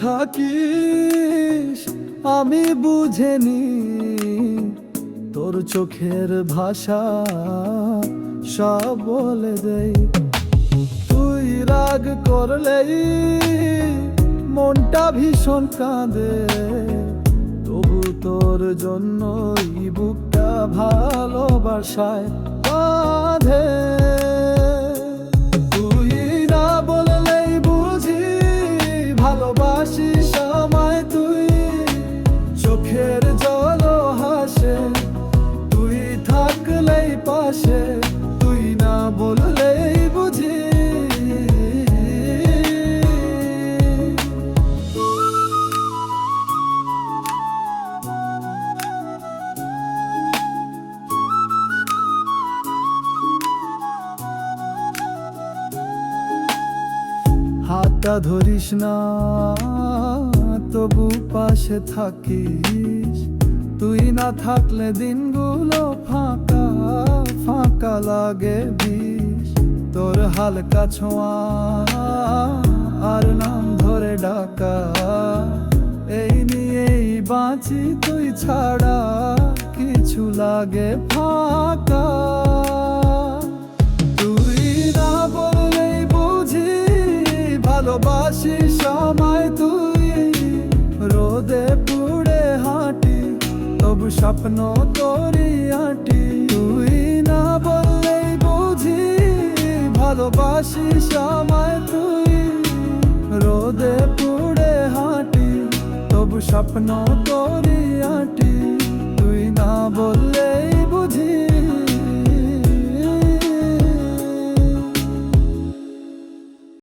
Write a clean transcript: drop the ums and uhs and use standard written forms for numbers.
থাকিস আমি বুঝেনি, তোর চোখের ভাষা সব বলে দেই। তুই রাগ করলেই মনটা ভীষণ কাঁদে, তবু তোর জন্যই বুকটা ভালোবাসায় বাঁধে। তুই না বললেই বুঝি ভালোবাসিস আমায় তুই, চোখের জল হাসে তুই থাকলেই পাশে, তুই না বললেই বুঝি। হাতটা ধরিস না তবু পাশে থাকিস, তুই না থাকলে দিনগুলো ফাঁকা ফাঁকা লাগে বিষ। তোর হালকা ছোঁয়া আর নাম ধরে ডাকা, এই নিয়েই বাঁচি তুই ছাড়া কিছু লাগে ফাঁকা। তুই না বললেই বুঝি ভালোবাসিস আমায় তুই, রোদে পুড়ে হাঁটি তবু স্বপ্ন তোরই আঁটি। তুই না বললেই বুঝি ভালোবাসিস আমায় তুই, রোদে পুড়ে হাঁটি তবু স্বপ্ন তোরই আঁটি। তুই না বললেই